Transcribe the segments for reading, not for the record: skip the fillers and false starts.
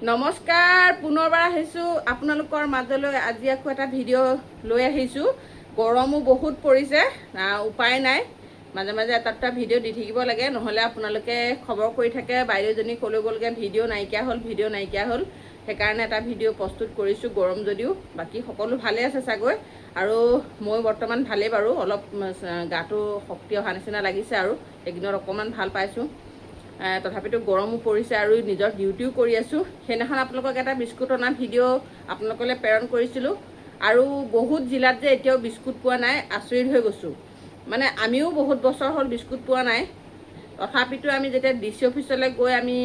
নমস্কাৰ, পুনৰবাৰ আহিছোঁ আপোনালোকৰ মাজলৈ। আজি আকৌ এটা ভিডিঅ' লৈ আহিছোঁ। গৰমো বহুত পৰিছে, উপায় নাই, মাজে মাজে এটা এটা ভিডিঅ' দি থাকিব লাগে, নহ'লে আপোনালোকে খবৰ কৰি থাকে বাইদেউজনী ক'লৈ গ'লগৈ, ভিডিঅ' নাইকিয়া হ'ল। সেইকাৰণে এটা ভিডিঅ' প্ৰস্তুত কৰিছোঁ। গৰম যদিও বাকী সকলো ভালেই আছে চাগৈ, আৰু মই বৰ্তমান ভালেই বাৰু। অলপ গাটো শক্তি অহা নিচিনা লাগিছে, আৰু এইকেইদিনত অকণমান ভাল পাইছোঁ। তথাপিতো গৰমো পৰিছে আৰু নিজৰ ডিউটিও কৰি আছোঁ। সেইদিনাখন আপোনালোকক এটা বিস্কুট অনা ভিডিঅ' আপোনালোকলৈ প্ৰেৰণ কৰিছিলোঁ, আৰু বহুত জিলাত যে এতিয়াও বিস্কুট পোৱা নাই, আচৰিত হৈ গৈছোঁ। মানে আমিও বহুত বছৰ হ'ল বিস্কুট পোৱা নাই। তথাপিতো আমি যেতিয়া DC অফিচলৈ গৈ আমি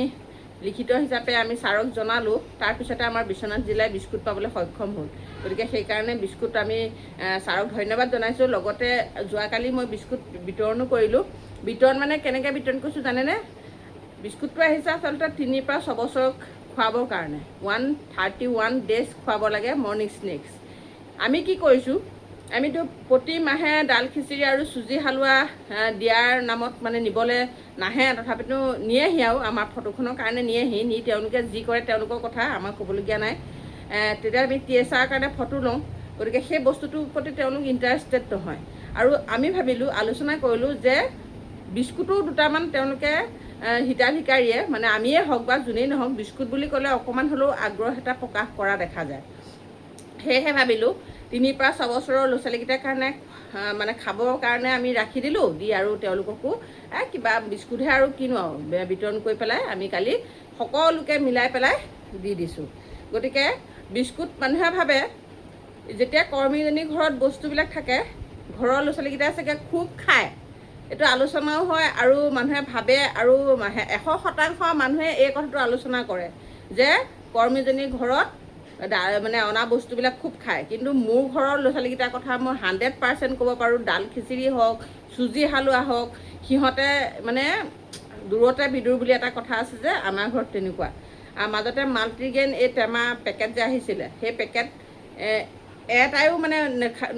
লিখিত হিচাপে আমি ছাৰক জনালোঁ, তাৰপিছতে আমাৰ বিশ্বনাথ জিলাই বিস্কুট পাবলৈ সক্ষম হ'ল। গতিকে সেইকাৰণে বিস্কুট আমি ছাৰক ধন্যবাদ জনাইছোঁ। লগতে যোৱাকালি মই বিস্কুট বিতৰণো কৰিলোঁ। বিতৰণ মানে কেনেকৈ বিতৰণ কৰিছোঁ জানেনে? বিস্কুটটো আহিছে আচলতে 3 পৰা 6 বছৰক খুৱাবৰ কাৰণে। 131 ডেজ খুৱাব লাগে মৰ্ণিং স্নেক্স। আমি কি কৰিছোঁ, আমিতো প্ৰতি মাহে দাল খিচিৰি আৰু চুজি হালোৱা দিয়াৰ নামত মানে নিবলৈ নাহে, তথাপিতো নিয়েহি, আৰু আমাৰ ফটোখনৰ কাৰণে নিয়েহি। তেওঁলোকে যি কৰে তেওঁলোকৰ কথা, আমাক ক'বলগীয়া নাই। তেতিয়া আমি TSR কাৰণে ফটো লওঁ, গতিকে সেই বস্তুটোৰ প্ৰতি তেওঁলোক ইণ্টাৰেষ্টেড নহয়। আৰু আমি ভাবিলোঁ, আলোচনা কৰিলোঁ যে বিস্কুটো দুটামান তেওঁলোকে হিতাধিকাৰীয়ে, মানে আমিয়ে হওক বা যোনেই নহওক, বিস্কুট বুলি ক'লে অকণমান হ'লেও আগ্ৰহ এটা প্ৰকাশ কৰা দেখা যায়। সেয়েহে ভাবিলোঁ 3 পৰা 6 বছৰৰ ল'ৰা ছোৱালীকেইটাৰ কাৰণে মানে খাবৰ কাৰণে আমি ৰাখি দিলোঁ, দি আৰু তেওঁলোককো কিবা বিস্কুটহে আৰু কিনো আৰু বিতৰণ কৰি পেলাই আমি কালি সকলোকে মিলাই পেলাই দি দিছোঁ। গতিকে বিস্কুট মানুহে ভাবে যেতিয়া কৰ্মীজনীৰ ঘৰত বস্তুবিলাক থাকে, ঘৰৰ ল'ৰা ছোৱালীকেইটাই চাগে খুব খায়, এইটো আলোচনাও হয়, আৰু মানুহে ভাবে, আৰু 100% মানুহে এই কথাটো আলোচনা কৰে যে কৰ্মীজনীৰ ঘৰত মানে অনা বস্তুবিলাক খুব খায়। কিন্তু মোৰ ঘৰৰ ল'ৰা ছোৱালীকেইটাৰ কথা মই 100% ক'ব পাৰোঁ। দাল খিচিৰি হওক, চুজি হালোৱা হওক, সিহঁতে মানে দূৰতে বিদুৰ বুলি এটা কথা আছে যে, আমাৰ ঘৰত তেনেকুৱা। মাজতে মাল্টিগ্ৰেইন এই টেমা পেকেট যে আহিছিলে, সেই পেকেট এটাইও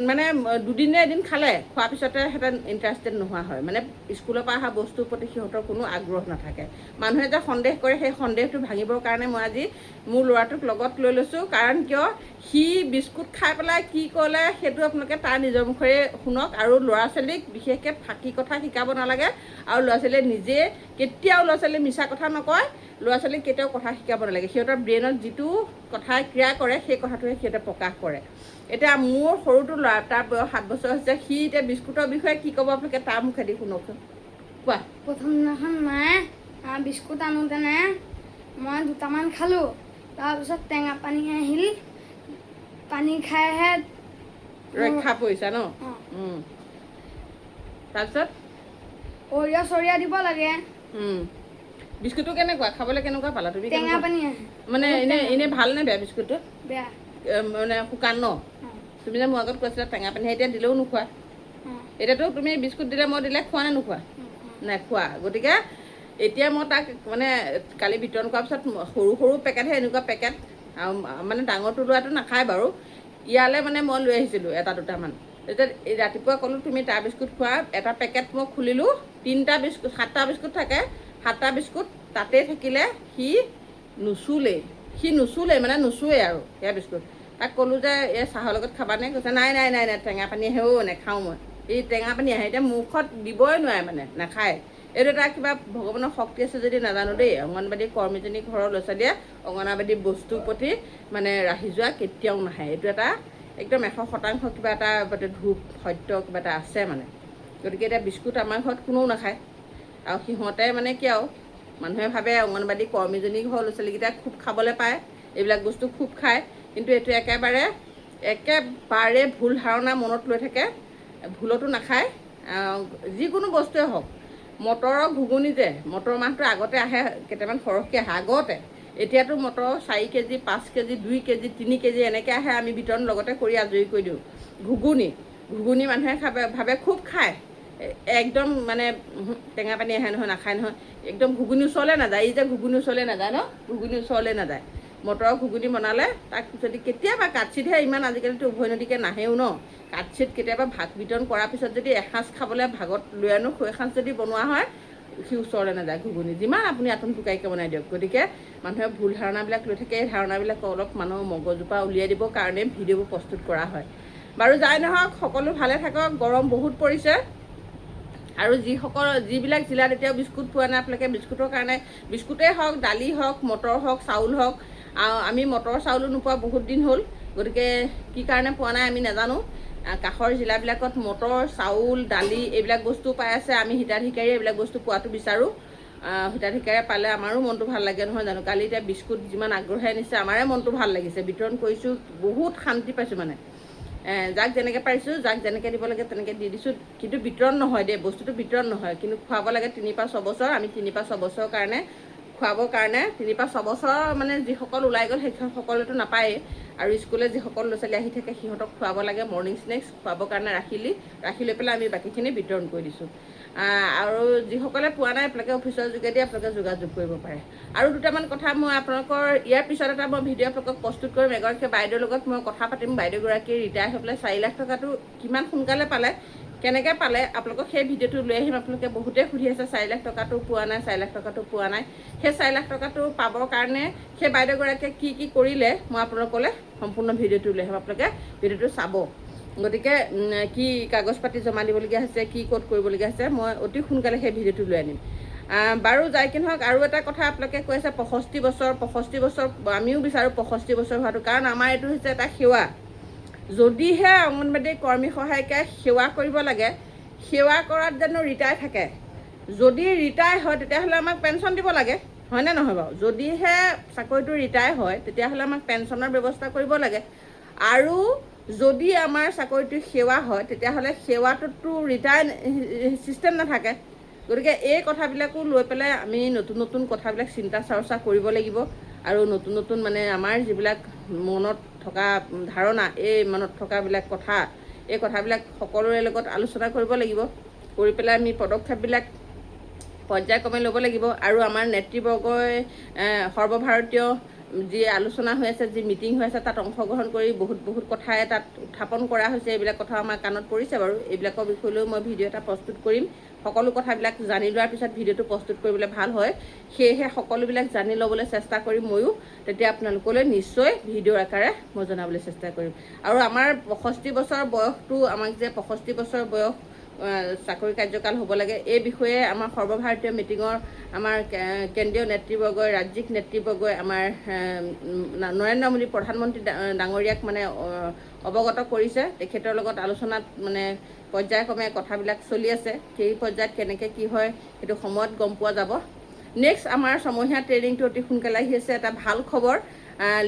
মানে দুদিনে এদিন খালে, খোৱাৰ পিছতে সিহঁতে ইণ্টাৰেষ্টেড নোহোৱা হয়। মানে স্কুলৰ পৰা অহা বস্তুৰ প্ৰতি সিহঁতৰ কোনো আগ্ৰহ নাথাকে। মানুহে যে সন্দেহ কৰে, সেই সন্দেহটো ভাঙিবৰ কাৰণে মই আজি মোৰ ল'ৰাটোক লগত লৈ লৈছোঁ। কাৰণ কিয়, সি বিস্কুট খাই পেলাই কি ক'লে সেইটো আপোনালোকে তাৰ নিজৰ মুখেৰে শুনক। আৰু ল'ৰা ছোৱালীক বিশেষকৈ ফাঁকি কথা শিকাব নালাগে, আৰু ল'ৰা ছোৱালীয়ে নিজে কেতিয়াও, ল'ৰা ছোৱালীয়ে মিছা কথা নকয়, ল'ৰা ছোৱালীক কেতিয়াও কথা শিকাব নালাগে। সিহঁতৰ ব্ৰেইনত যিটো কথাই ক্ৰিয়া কৰে, সেই কথাটোহে সিহঁতে প্ৰকাশ কৰে। এতিয়া মোৰ সৰুটো ল'ৰা, তাৰ বয়স 7 বছৰ হৈছে, সি এতিয়া বিস্কুটৰ বিষয়ে কি ক'ব আপোনালোকে তাৰ মুখেদি শুনকচোন। কোৱা। প্ৰথম দিনাখন মায়ে বিস্কুট আনোতেনে মই দুটামান খালোঁ, তাৰপিছত টেঙা পানী আহিল, পানী খাইহে ৰক্ষা পৰিছা ন? তাৰপিছত অৰিয়া চৰিয়া দিব লাগে। বিস্কুটটো কেনেকুৱা, খাবলৈ কেনেকুৱা পালা তুমি? টেঙা পানী আহে মানে এনেই ভাল নে বেয়া বিস্কুটটো? বেয়া, মানে শুকান ন? তুমি যে মোৰ আগত কৈছিলা টেঙা পানী, এতিয়া দিলেও নোখোৱা। এতিয়াতো তুমি বিস্কুট দিলে, মই দিলে খোৱা নে নোখোৱা? নাই খোৱা। গতিকে এতিয়া মই তাক মানে কালি বিতৰণ কৰাৰ পিছত সৰু সৰু পেকেটহে, এনেকুৱা পেকেট, আৰু মানে ডাঙৰটো লোৱাটো নাখায় বাৰু। ইয়ালৈ মানে মই লৈ আহিছিলোঁ 1-2টামান। তাৰপিছত ৰাতিপুৱা ক'লোঁ তুমি তাৰ বিস্কুট খোৱা। এটা পেকেট মই খুলিলোঁ, 7টা বিস্কুট থাকে, 7টা বিস্কুট তাতেই থাকিলে। সি নুচুলেই মানে নুচুৱেই আৰু সেয়া বিস্কুট। তাক ক'লোঁ যে এই চাহৰ লগত খাবানে? কৈছে নাই নাই নাই নাই, টেঙা পানী আহেও নাখাওঁ মই। এই টেঙা পানী আহে, এতিয়া মুখত দিবই নোৱাৰে, মানে নাখায়। এইটো এটা কিবা ভগৱানৰ শক্তি আছে যদি নাজানো দেই। অংগনবাড়ী কৰ্মীজনী ঘৰৰ ল'ৰা ছোৱালীয়ে অংগনবাড়ী বস্তুৰ প্ৰতি মানে ৰাহি যোৱা কেতিয়াও নাহে। এইটো এটা একদম 100% কিবা এটা ধূপ সত্য কিবা এটা আছে মানে। গতিকে এতিয়া বিস্কুট আমাৰ ঘৰত কোনেও নাখায়, আৰু সিহঁতে মানে কি আৰু, মানুহে ভাবে অংগনবাড়ী কৰ্মীজনী ঘৰৰ ল'ৰা ছোৱালীকেইটাই খুব খাবলৈ পায়, এইবিলাক বস্তু খুব খায়। কিন্তু এইটো একেবাৰে ভুল ধাৰণা মনত লৈ থাকে। ভুলতো নাখায়, যিকোনো বস্তুৱে হওক। মটৰৰ ঘুগুনি যে, মটৰ মাহটো আগতে আহে কেইটামান সৰহকৈ আহে আগতে। এতিয়াতো motor 4 KG, 5 KG, 2 KG, 3 KG এনেকৈ আহে। আমি বিতৰণ লগতে কৰি আজৰি কৰি দিওঁ। ঘুগুনি মানুহে ভাবে খুব খায়, একদম মানে টেঙা পানী আহে নহয়, নাখায় নহয়, একদম ঘুগুনি ওচৰলৈ নাযায়। এই যে ঘুগুনি ওচৰলৈ নাযায় ন, ঘুগুনি ওচৰলৈ নাযায়। মটৰৰ ঘুগুনি বনালে তাক যদি কেতিয়াবা কাটচিটহে, ইমান আজিকালিতো উভৈনদীকৈ নাহেও ন, কাটচিট কেতিয়াবা ভাত বিতৰণ কৰাৰ পিছত যদি এসাঁজ খাবলৈ ভাগত লৈ আনো, সেই এসাঁজ যদি বনোৱা হয়, সি ওচৰলৈ নাযায় ঘুগুনি, যিমান আপুনি আটোম টোকাৰিকৈ বনাই দিয়ক। গতিকে মানুহে ভুল ধাৰণাবিলাক লৈ থাকে, এই ধাৰণাবিলাক অলপ মানুহৰ মগজুৰ পৰা উলিয়াই দিবৰ কাৰণে ভিডিঅ'বোৰ প্ৰস্তুত কৰা হয়। বাৰু যাই নহওক, সকলো ভালে থাকক। গৰম বহুত পৰিছে আৰু যিবিলাক জিলাত এতিয়াও বিস্কুট পোৱা নাই, আপোনালোকে বিস্কুটৰ কাৰণে বিস্কুটেই হওক, দালি হওক, মটৰ হওক, চাউল হওক, আমি মটৰ চাউলো নোপোৱা বহুত দিন হ'ল। গতিকে কি কাৰণে পোৱা নাই আমি নাজানো। কাষৰ জিলাবিলাকত মটৰ, চাউল, দালি এইবিলাক বস্তু পাই আছে। আমি হিতাধিকাৰী এইবিলাক বস্তু পোৱাটো বিচাৰোঁ। হিতাধিকাৰীয়ে পালে আমাৰো মনটো ভাল লাগে নহয় জানো। কালি এতিয়া বিস্কুট যিমান আগ্ৰহে আনিছে, আমাৰে মনটো ভাল লাগিছে। বিতৰণ কৰিছোঁ, বহুত শান্তি পাইছোঁ মানে। যাক যেনেকৈ পাৰিছোঁ, যাক যেনেকৈ দিব লাগে তেনেকৈ দি দিছোঁ। কিন্তু বিতৰণ নহয় দেই, বস্তুটো বিতৰণ নহয়, কিন্তু খুৱাব লাগে 3 পৰা 6 বছৰ। আমি 3 পৰা 6 বছৰৰ কাৰণে খুৱাবৰ কাৰণে 3 পৰা 6 বছৰ মানে যিসকল ওলাই গ'ল সেইসকলেতো নাপায়েই। আৰু স্কুললৈ যিসকল ল'ৰা ছোৱালী আহি থাকে সিহঁতক খুৱাব লাগে। মৰ্ণিং স্নেক্স খুৱাবৰ কাৰণে ৰাখি লৈ পেলাই আমি বাকীখিনি বিতৰণ কৰি দিছোঁ। আৰু যিসকলে পোৱা নাই আপোনালোকে অফিচৰ যোগেদি আপোনালোকে যোগাযোগ কৰিব পাৰে। আৰু দুটামান কথা মই আপোনালোকৰ ইয়াৰ পিছত এটা মই ভিডিঅ' আপোনালোকক প্ৰস্তুত কৰিম। এগৰাকী বাইদেউৰ লগত মই কথা পাতিম। বাইদেউগৰাকী ৰিটায়াৰ হৈ পেলাই 4 লাখ টকাটো কিমান সোনকালে পালে, কেনেকৈ পালে, আপোনালোকক সেই ভিডিঅ'টো লৈ আহিম। আপোনালোকে বহুতেই সুধি আছে 4 লাখ টকাটো পোৱা নাই, 4 লাখ টকাটো পোৱা নাই। সেই 4 লাখ টকাটো পাবৰ কাৰণে সেই বাইদেউগৰাকীয়ে কি কৰিলে মই আপোনালোকলৈ সম্পূৰ্ণ ভিডিঅ'টো লৈ আহিম। আপোনালোকে ভিডিঅ'টো চাব। গতিকে কি কাগজ পাতি জমা দিবলগীয়া হৈছে, কি ক'ত কৰিবলগীয়া হৈছে, মই অতি সোনকালে সেই ভিডিঅ'টো লৈ আনিম। বাৰু যাই কি নহওক, আৰু এটা কথা আপোনালোকে কৈ আছে 65 বছৰ, 65 বছৰ। আমিও বিচাৰোঁ 65 বছৰ হোৱাটো, কাৰণ আমাৰ এইটো হৈছে এটা সেৱা। যদিহে অংগনবাড়ী কৰ্মী সহায়িকাই সেৱা কৰিব লাগে, সেৱা কৰাত জানো ৰিটায়াৰ থাকে? যদি ৰিটায়াৰ হয় তেতিয়াহ'লে আমাক পেঞ্চন দিব লাগে, হয়নে নহয় বাৰু? যদিহে চাকৰিটো ৰিটায়াৰ হয় তেতিয়াহ'লে আমাক পেঞ্চনৰ ব্যৱস্থা কৰিব লাগে। আৰু যদি আমাৰ চাকৰিটো সেৱা হয় তেতিয়াহ'লে সেৱাটোততো ৰিটায়াৰ ছিষ্টেম নাথাকে। গতিকে এই কথাবিলাকো লৈ পেলাই আমি নতুন কথাবিলাক চিন্তা চৰ্চা কৰিব লাগিব। আৰু নতুন মানে আমাৰ যিবিলাক মনত থকা ধাৰণা, এই মনত থকাবিলাক কথা, এই কথাবিলাক সকলোৰে লগত আলোচনা কৰিব লাগিব। কৰি পেলাই আমি পদক্ষেপবিলাক পৰ্যায়ক্ৰমে ল'ব লাগিব। আৰু আমাৰ নেতৃবৰ্গই সৰ্বভাৰতীয় যি আলোচনা হৈ আছে, যি মিটিং হৈ আছে, তাত অংশগ্ৰহণ কৰি বহুত কথাই তাত উত্থাপন কৰা হৈছে। এইবিলাক কথা আমাৰ কাণত পৰিছে বাৰু। এইবিলাকৰ বিষয়লৈও মই ভিডিঅ' এটা প্ৰস্তুত কৰিম। সকলো কথাবিলাক জানি লোৱাৰ পিছত ভিডিঅ'টো প্ৰস্তুত কৰিবলৈ ভাল হয়। সেয়েহে সকলোবিলাক জানি ল'বলৈ চেষ্টা কৰিম ময়ো। তেতিয়া আপোনালোকলৈ নিশ্চয় ভিডিঅ'ৰ আকাৰে মই জনাবলৈ চেষ্টা কৰিম। আৰু আমাৰ 65 বছৰ বয়সটো, আমাক যে 65 বছৰ বয়স চাকৰি কাৰ্যকাল হ'ব লাগে, এই বিষয়ে আমাৰ সৰ্বভাৰতীয় মিটিঙৰ আমাৰ কেন্দ্ৰীয় নেতৃবৰ্গই, ৰাজ্যিক নেতৃবৰ্গই, আমাৰ নৰেন্দ্ৰ মোদী প্ৰধানমন্ত্ৰী ডাঙৰীয়াক মানে অৱগত কৰিছে। তেখেতৰ লগত আলোচনাত মানে পৰ্যায়ক্ৰমে কথাবিলাক চলি আছে। সেই পৰ্যায়ত কেনেকৈ কি হয় সেইটো সময়ত গম পোৱা যাব। নেক্সট আমাৰ ছমহীয়া ট্ৰেইনিংটো অতি সোনকালে আহি আছে। এটা ভাল খবৰ,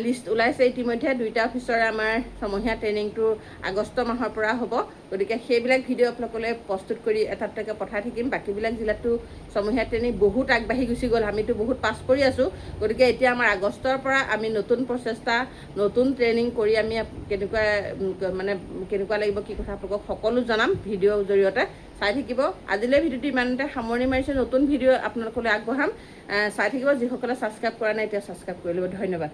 লিষ্ট ওলাইছে ইতিমধ্যে। 2টা অফিচৰে আমাৰ ছমহীয়া ট্ৰেইনিংটো আগষ্ট মাহৰ পৰা হ'ব। গতিকে সেইবিলাক ভিডিঅ' আপোনালোকলৈ প্ৰস্তুত কৰি এটাকৈ পঠাই থাকিম। বাকীবিলাক জিলাতো ছমহীয়া ট্ৰেইনিং বহুত আগবাঢ়ি গুচি গ'ল, আমিতো বহুত পাছ কৰি আছোঁ। গতিকে এতিয়া আমাৰ আগষ্টৰ পৰা আমি নতুন প্ৰচেষ্টা, নতুন ট্ৰেইনিং কৰি আমি কেনেকুৱা লাগিব, কি কথা আপোনালোকক সকলো জনাম ভিডিঅ'ৰ জৰিয়তে। চাই থাকিব। আজিলৈ ভিডিঅ'টো ইমানতে সামৰণি মাৰিছোঁ। নতুন ভিডিঅ' আপোনালোকলৈ আগবঢ়াম। চাই থাকিব। যিসকলে ছাবস্ক্ৰাইব কৰা নাই এতিয়া ছাবস্ক্ৰাইব কৰি ল'ব। ধন্যবাদ।